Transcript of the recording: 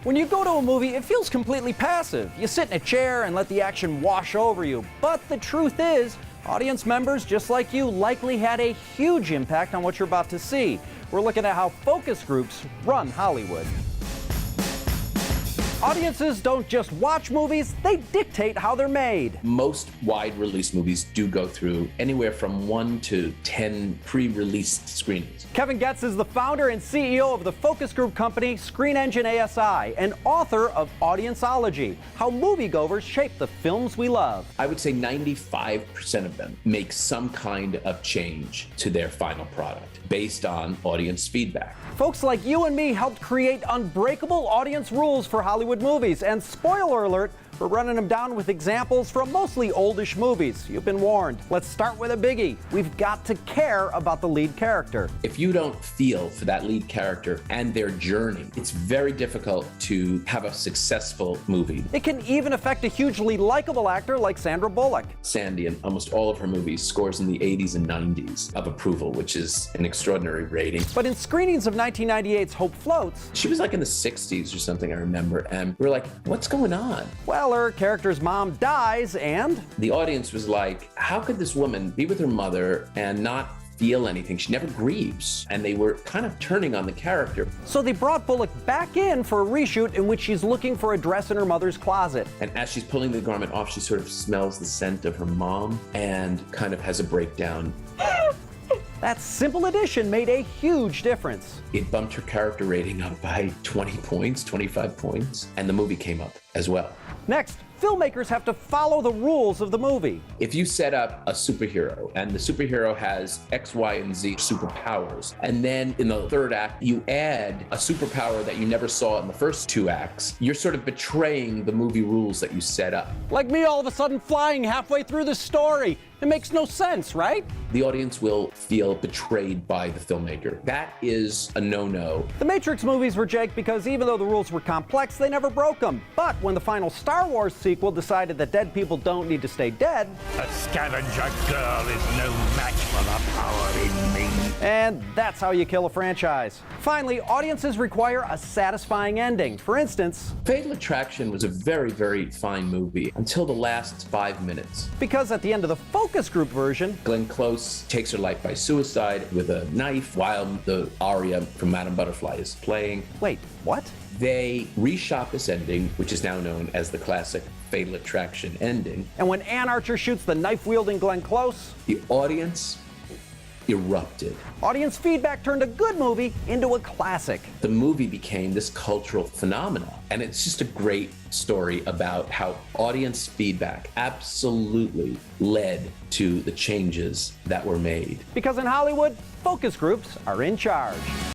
When you go to a movie, it feels completely passive. You sit in a chair and let the action wash over you. But the truth is, audience members just like you likely had a huge impact on what you're about to see. We're looking at how focus groups run Hollywood. Audiences don't just watch movies, they dictate how they're made. Most wide release movies do go through anywhere from 1 to 10 pre-released screenings. Kevin Getz is the founder and CEO of the focus group company Screen Engine ASI and author of Audienceology, How Moviegoers Shape the Films We Love. I would say 95% of them make some kind of change to their final product based on audience feedback. Folks like you and me helped create unbreakable audience rules for Hollywood movies, and spoiler alert, we're running them down with examples from mostly oldish movies. You've been warned. Let's start with a biggie. We've got to care about the lead character. If you don't feel for that lead character and their journey, it's very difficult to have a successful movie. It can even affect a hugely likable actor like Sandra Bullock. Sandy, in almost all of her movies, scores in the 80s and 90s of approval, which is an extraordinary rating. But in screenings of 1998's Hope Floats, She was like in the 60s or something, I remember, and we were like, what's going on? well, her character's mom dies and The audience was like, how could this woman be with her mother and not feel anything? She never grieves. And they were kind of turning on the character. so they brought Bullock back in for a reshoot in which she's looking for a dress in her mother's closet. And as she's pulling the garment off, she sort of smells the scent of her mom and kind of has a breakdown. That simple addition made a huge difference. It bumped her character rating up by 20 points, 25 points, and the movie came up as well. Next, filmmakers have to follow the rules of the movie. If you set up a superhero and the superhero has X, Y, and Z superpowers, and then in the third act, you add a superpower that you never saw in the first two acts, you're sort of betraying the movie rules that you set up. Like me all of a sudden flying halfway through the story. It makes no sense, right? The audience will feel betrayed by the filmmaker. That is a no-no. The Matrix movies were janked because even though the rules were complex, they never broke them. But when the final Star Wars sequel decided that dead people don't need to stay dead, A scavenger girl is no match for the power in me. and that's how you kill a franchise. Finally, audiences require a satisfying ending. For instance, Fatal Attraction was a very, very fine movie until the last 5 minutes. because at the end of the focus group version, Glenn Close takes her life by suicide with a knife while the aria from Madame Butterfly is playing. wait, what? They reshot this ending, which is now known as the classic Fatal Attraction ending. And when Ann Archer shoots the knife-wielding Glenn Close, The audience erupted. audience feedback turned a good movie into a classic. The movie became this cultural phenomenon. And it's just a great story about how audience feedback absolutely led to the changes that were made. Because in Hollywood, focus groups are in charge.